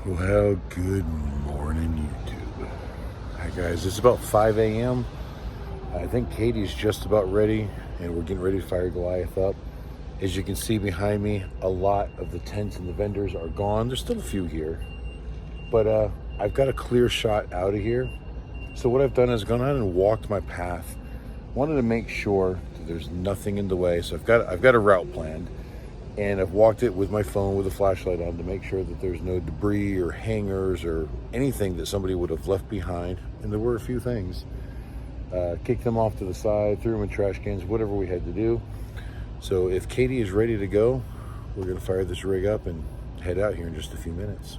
Well, good morning, YouTube. Hi, guys. It's about 5 a.m. I think Katie's just about ready, and we're getting ready to fire Goliath up. As you can see behind me, a lot of the tents and the vendors are gone. There's still a few here, but I've got a clear shot out of here. So what I've done is gone out and walked my path. Wanted to make sure that there's nothing in the way. So I've got a route planned. And I've walked it with my phone with a flashlight on to make sure that there's no debris or hangers or anything that somebody would have left behind. And there were a few things. Kicked them off to the side, threw them in trash cans, whatever we had to do. So if Katie is ready to go, we're going to fire this rig up and head out here in just a few minutes.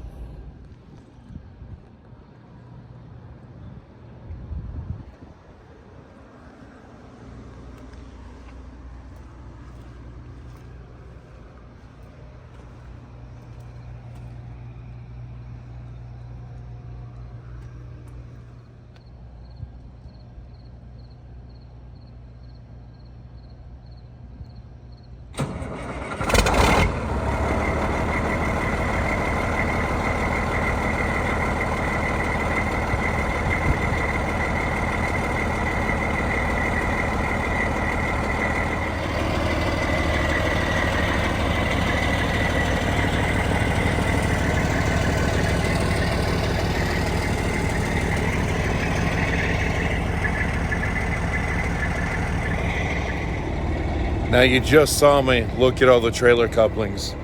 Now you just saw me look at all the trailer couplings,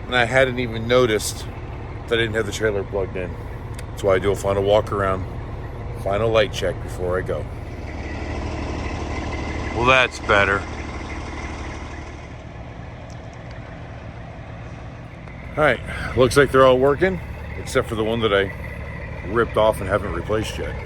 and I hadn't even noticed that I didn't have the trailer plugged in. That's why I do a final walk around, final light check before I go. Well, that's better. All right, looks like they're all working, except for the one that I ripped off and haven't replaced yet.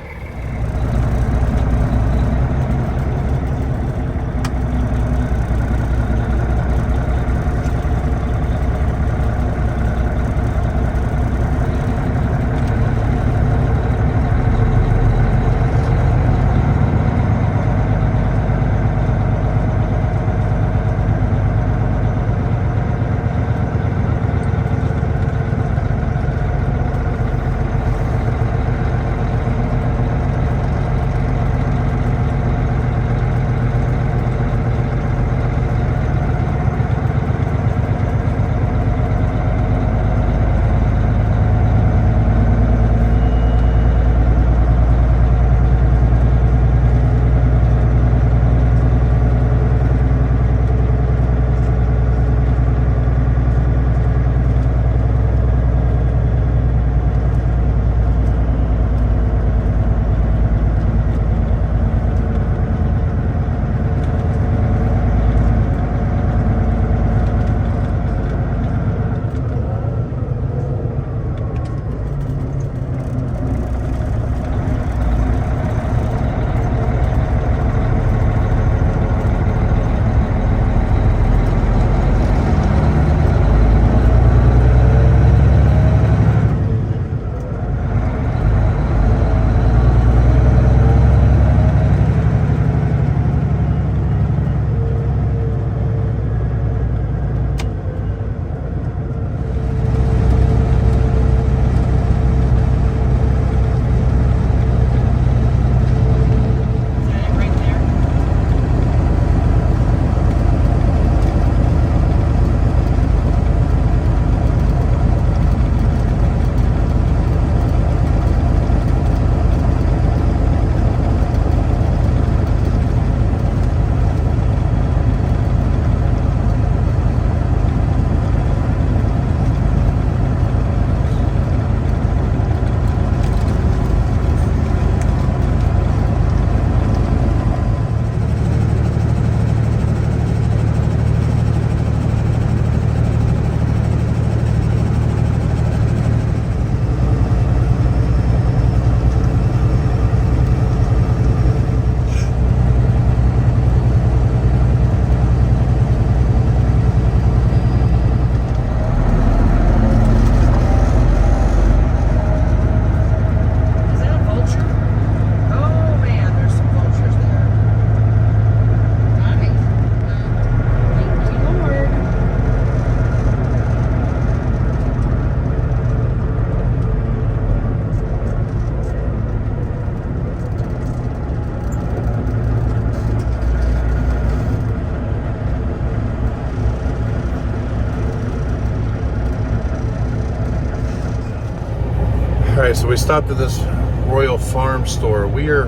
right, so we stopped at this Royal Farm store. We are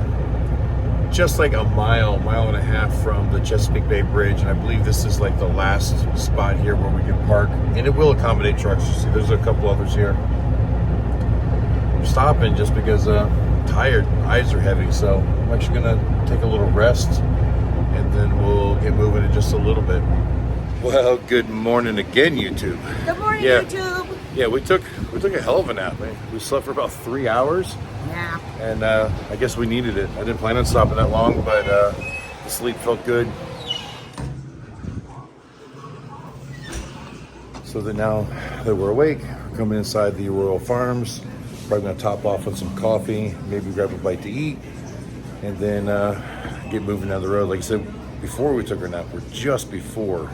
just like a mile and a half from the Chesapeake Bay Bridge, and I believe this is like the last spot here where we can park, and it will accommodate trucks. You see, there's a couple others here. I'm stopping just because tired, eyes are heavy, so I'm actually gonna take a little rest, and then we'll get moving in just a little bit. Well, good morning again, YouTube. Good morning, YouTube. Yeah, we took a hell of a nap. We slept for about 3 hours. Yeah. And I guess we needed it. I didn't plan on stopping that long, but the sleep felt good. So that now that we're awake, we're coming inside the Royal Farms. Probably gonna top off with some coffee, maybe grab a bite to eat, and then get moving down the road. Like I said, before we took our nap, we're just before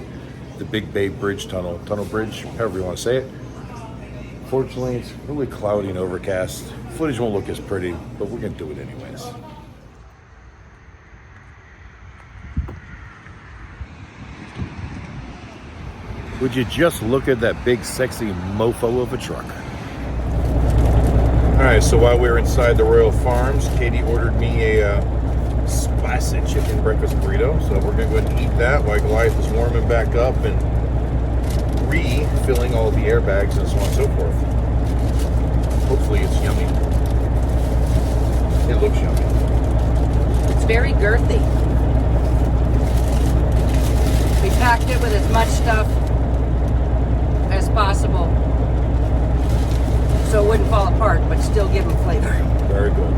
the Big Bay Bridge tunnel bridge, however you want to say it. Fortunately, it's really cloudy and overcast. Footage won't look as pretty, but we're gonna do it anyways. Would you just look at that big, sexy mofo of a truck? All right, so while we were inside the Royal Farms, Katie ordered me a spicy chicken breakfast burrito. So we're gonna go ahead and eat that while Goliath is warming back up and refilling all the airbags and so on and so forth. Hopefully it's yummy. It looks yummy. It's very girthy. We packed it with as much stuff as possible so it wouldn't fall apart, but still give them flavor. Very good.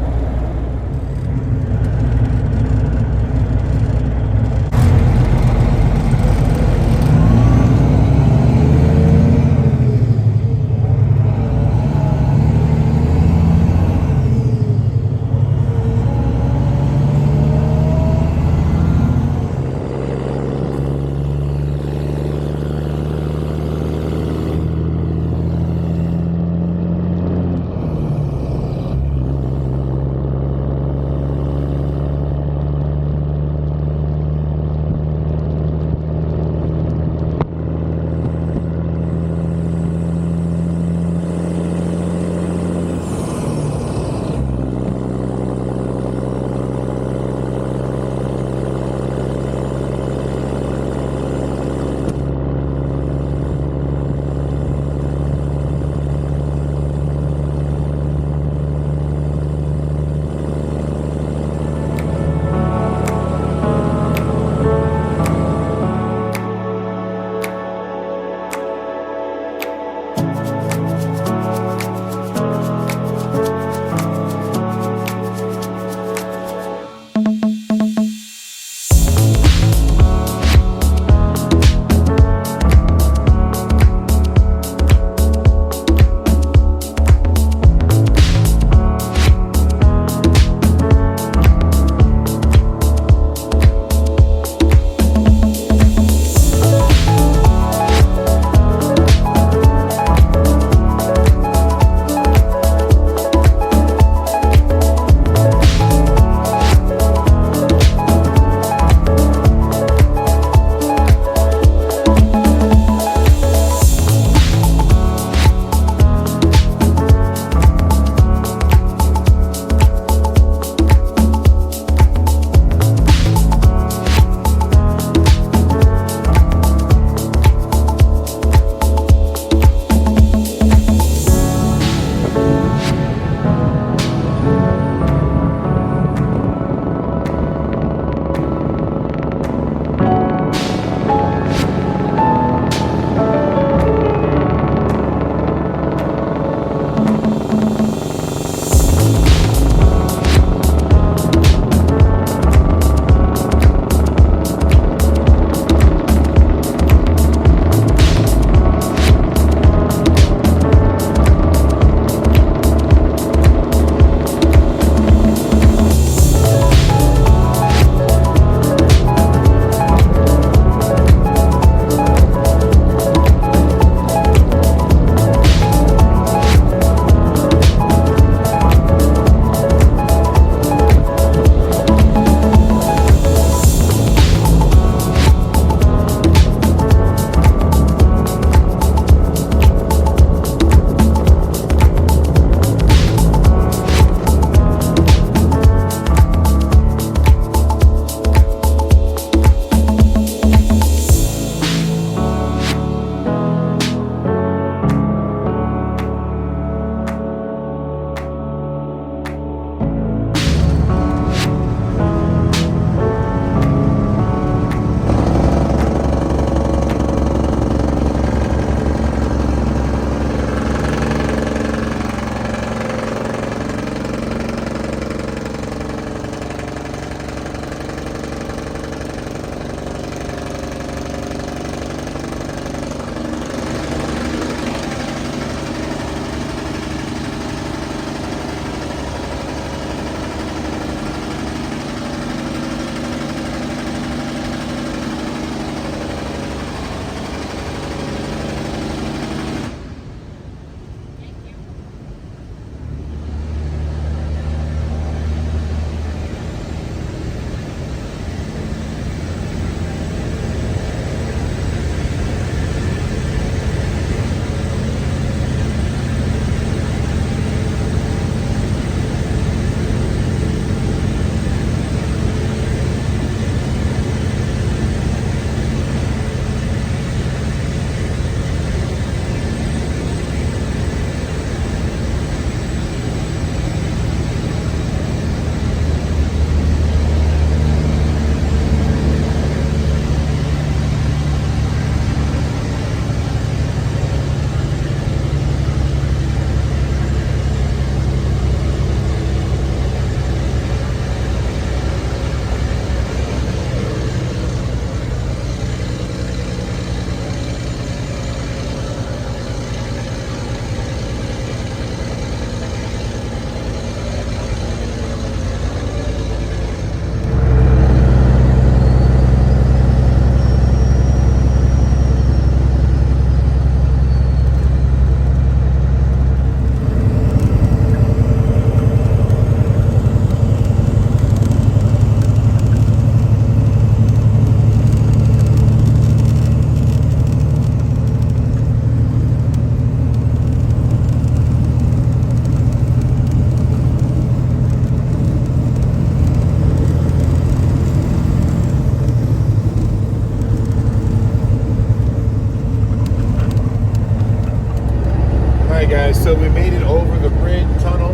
Guys, so we made it over the bridge tunnel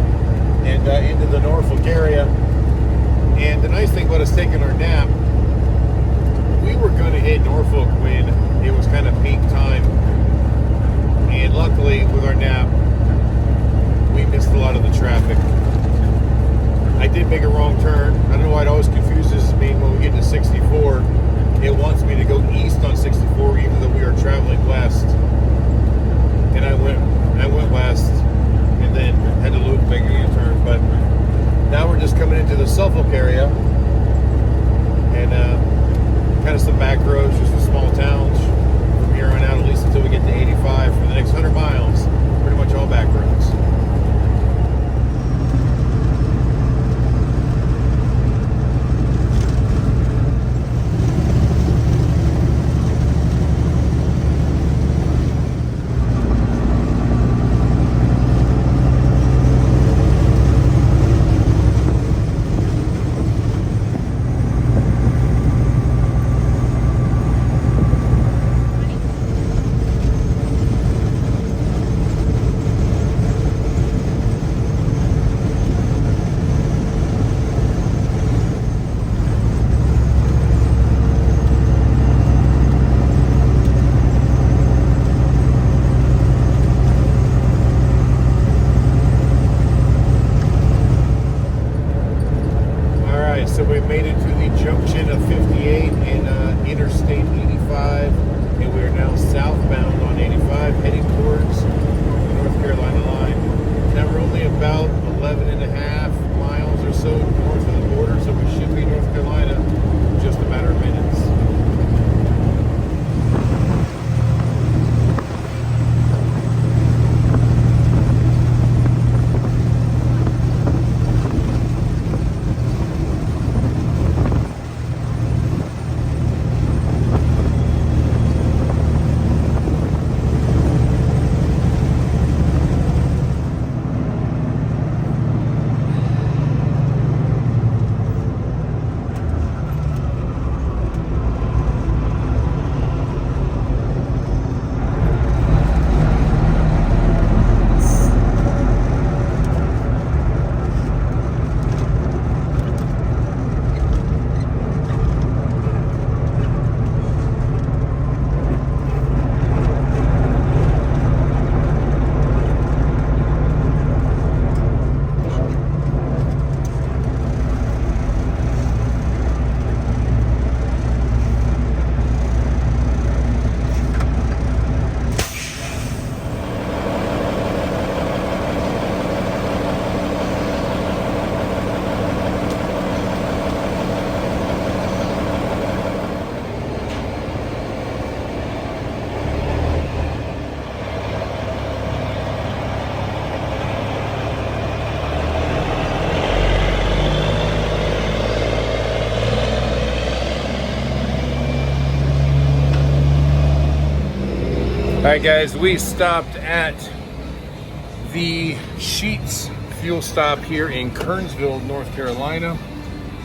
and into the Norfolk area. And the nice thing about us taking our nap, we were going to hit Norfolk when it was kind of peak time. And luckily, with our nap, we missed a lot of the traffic. I did make a wrong turn. I don't know why it always confuses me when we get to 64. It wants me to go east on 64 even though we are traveling west. And I went west and then had to loop making a turn. But now we're just coming into the Suffolk area and kind of some back roads, just some small towns from here on out, at least until we get to 85 for the next 100 miles. Pretty much all back roads. So we made it to the junction of 58 and Interstate 85, and we are now southbound on 85, heading towards the North Carolina line. Now we're only about 11 and a half miles or so north of the border, so we should be North Carolina in just a matter of minutes. Alright guys, we stopped at the Sheetz fuel stop here in Kernsville, North Carolina.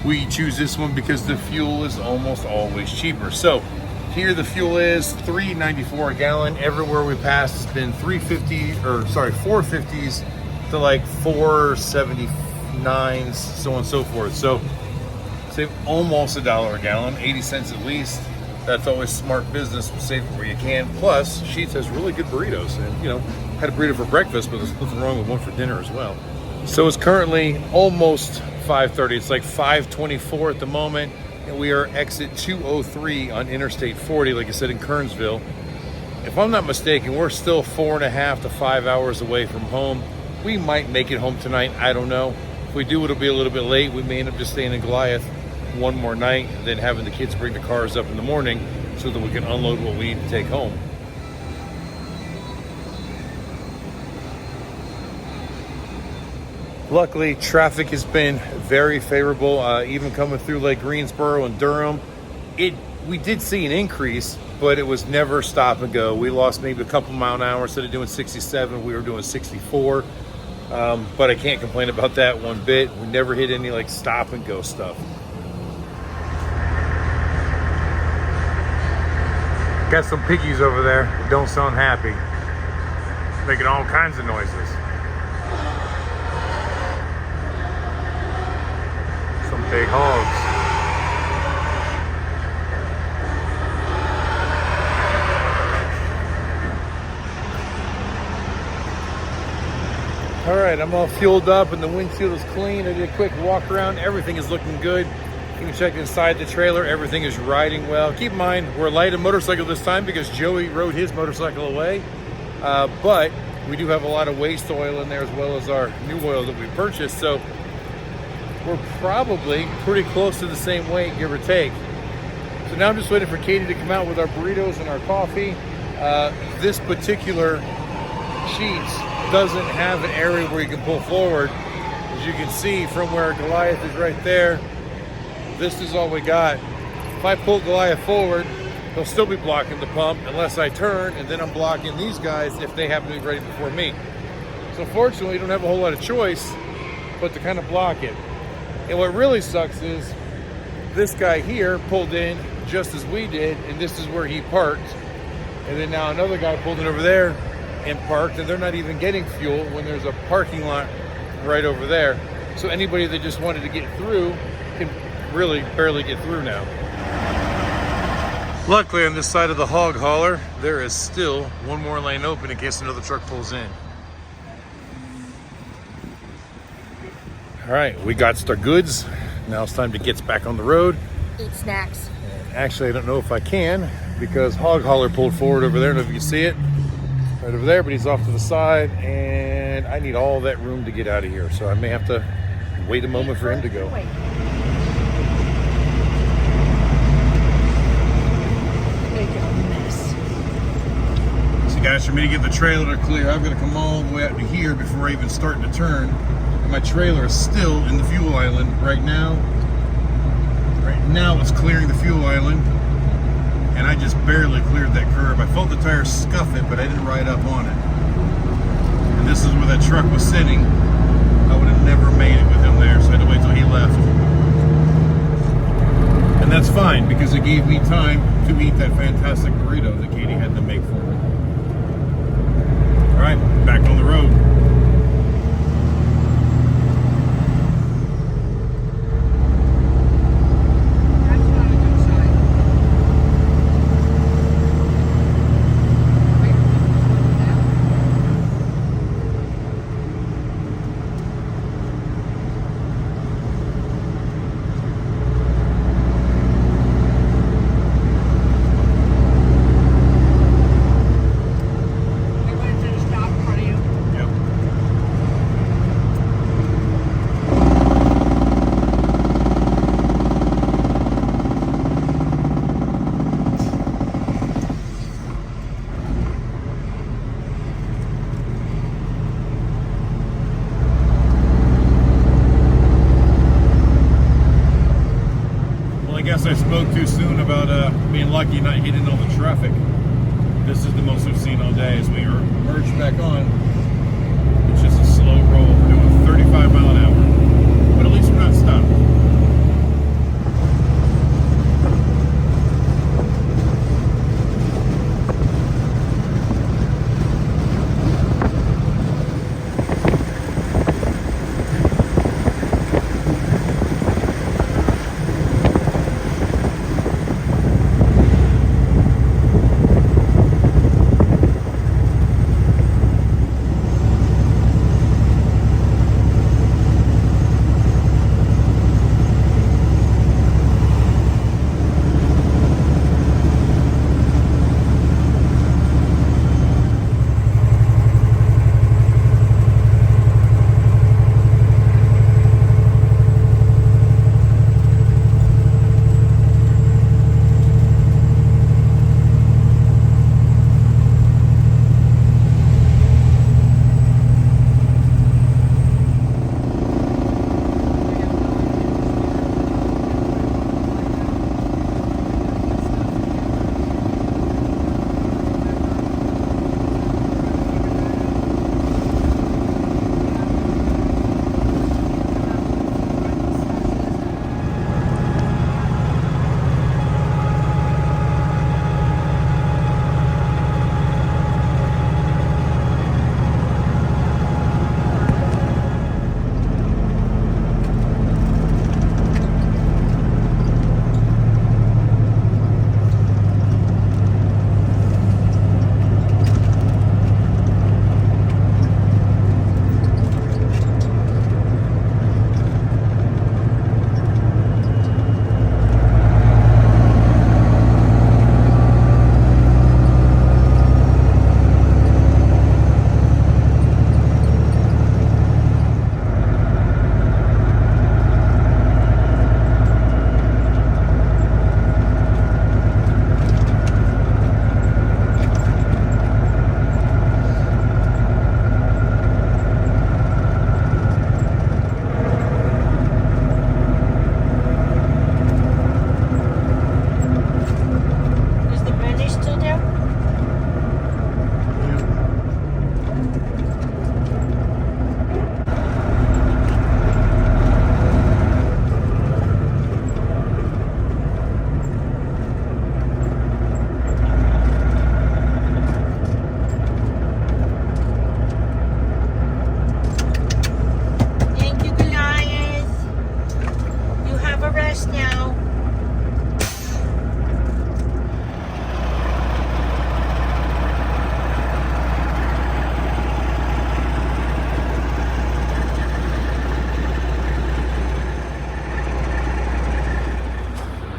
We choose this one because the fuel is almost always cheaper. So here the fuel is $3.94 a gallon. Everywhere we pass it's been $4.50s to like $4.79, so on and so forth. So save almost $1 a gallon, 80 cents at least. That's always smart business. Save it where you can. Plus, Sheetz has really good burritos. And, you know, had a burrito for breakfast, but there's nothing wrong with one for dinner as well. So it's currently almost 5:30. It's like 5:24 at the moment. And we are exit 203 on Interstate 40, like I said, in Kernsville. If I'm not mistaken, we're still 4.5 to 5 hours away from home. We might make it home tonight. I don't know. If we do, it'll be a little bit late. We may end up just staying in Goliath one more night, and then having the kids bring the cars up in the morning so that we can unload what we need to take home. Luckily, traffic has been very favorable, even coming through Lake Greensboro and Durham. We did see an increase, but it was never stop and go. We lost maybe a couple mile an hour. Instead of doing 67, we were doing 64. But I can't complain about that one bit. We never hit any like stop and go stuff. Got some piggies over there that don't sound happy. making all kinds of noises. Some big hogs. All right, I'm all fueled up and the windshield is clean. I did a quick walk around. Everything is looking good. You can check inside the trailer. Everything is riding well. Keep in mind, we're light on motorcycle this time because Joey rode his motorcycle away. But we do have a lot of waste oil in there as well as our new oil that we purchased. So we're probably pretty close to the same weight, give or take. So now I'm just waiting for Katie to come out with our burritos and our coffee. This particular sheets doesn't have an area where you can pull forward. As you can see from where Goliath is right there, this is all we got. If I pull Goliath forward, he'll still be blocking the pump unless I turn, and then I'm blocking these guys if they happen to be ready before me. So fortunately, you don't have a whole lot of choice but to kind of block it. And what really sucks is this guy here pulled in just as we did, and this is where he parked. And then now another guy pulled in over there and parked, and they're not even getting fuel when there's a parking lot right over there. So anybody that just wanted to get through can really barely get through now. Luckily on this side of the hog hauler, there is still one more lane open in case another truck pulls in. All right, we got our goods. Now it's time to get back on the road. Eat snacks. And actually, I don't know if I can because hog hauler pulled forward over there. I don't know if you can see it. Right over there, but he's off to the side, and I need all that room to get out of here. So I may have to wait a moment for him to go. Wait. So guys, for me to get the trailer to clear, I've got to come all the way out to here before I even start to turn. And my trailer is still in the fuel island right now. Right now it's clearing the fuel island. And I just barely cleared that curb. I felt the tires scuff it, but I didn't ride up on it. And this is where that truck was sitting. I would have never made it with him there, so I had to wait till he left. And that's fine, because it gave me time to eat that fantastic burrito that Katie had to make for me. All right, back on the road. I spoke too soon about being lucky not hitting all the traffic. This is the most we've seen all day as we are merged back on. It's just a slow roll, doing 35 mile an hour, but at least we're not stopped.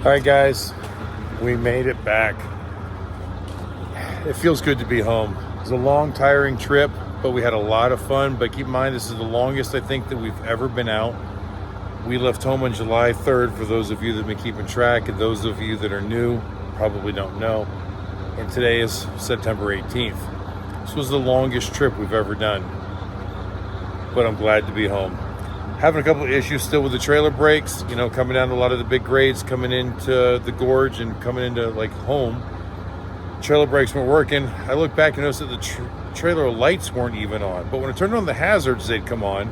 All right, guys, we made it back. It feels good to be home. It was a long, tiring trip, but we had a lot of fun. But keep in mind, this is the longest I think that we've ever been out. We left home on July 3rd, for those of you that have been keeping track, and those of you that are new probably don't know. And today is September 18th. This was the longest trip we've ever done, but I'm glad to be home. Having a couple of issues still with the trailer brakes, you know, coming down to a lot of the big grades, coming into the gorge and coming into like home. Trailer brakes weren't working. I looked back and noticed that the trailer lights weren't even on, but when I turned on the hazards, they'd come on.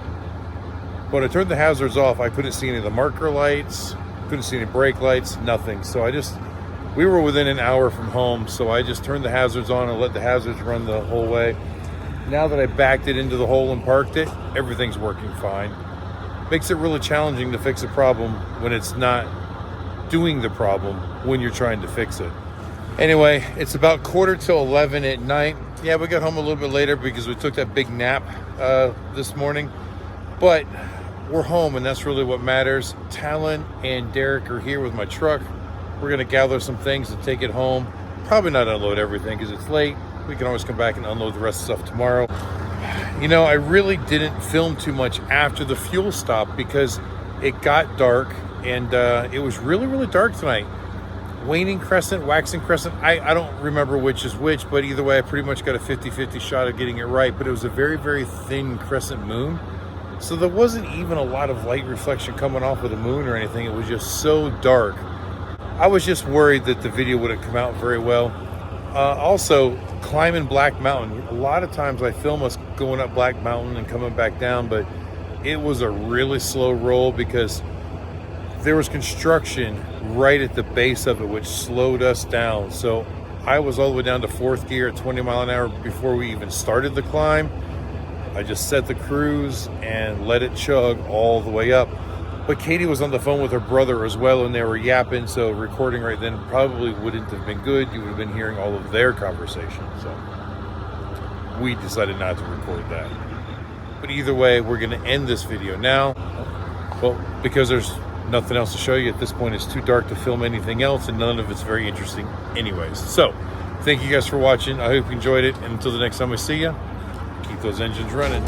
When I turned the hazards off, I couldn't see any of the marker lights, couldn't see any brake lights, nothing. So we were within an hour from home, so I just turned the hazards on and let the hazards run the whole way. Now that I backed it into the hole and parked it, everything's working fine. Makes it really challenging to fix a problem when it's not doing the problem when you're trying to fix it. Anyway, it's about 11:15 at night. Yeah, we got home a little bit later because we took that big nap this morning, but we're home and that's really what matters. Talon and Derek are here with my truck. We're gonna gather some things and take it home. Probably not unload everything because it's late. We can always come back and unload the rest of the stuff tomorrow. You know, I really didn't film too much after the fuel stop because it got dark and it was really, really dark tonight. Waning crescent, waxing crescent, I don't remember which is which, but either way, I pretty much got a 50-50 shot of getting it right, but it was a very, very thin crescent moon. So there wasn't even a lot of light reflection coming off of the moon or anything. It was just so dark. I was just worried that the video wouldn't come out very well. Also, climbing Black Mountain. A lot of times I film us going up Black Mountain and coming back down, but it was a really slow roll because there was construction right at the base of it, which slowed us down. So I was all the way down to fourth gear at 20 mile an hour before we even started the climb. I just set the cruise and let it chug all the way up. But Katie was on the phone with her brother as well, and they were yapping, so recording right then probably wouldn't have been good. You would have been hearing all of their conversation. So we decided not to record that. But either way, we're going to end this video now. Well, because there's nothing else to show you at this point. It's too dark to film anything else, and none of it's very interesting anyways. So thank you guys for watching. I hope you enjoyed it, and until the next time we see you, keep those engines running.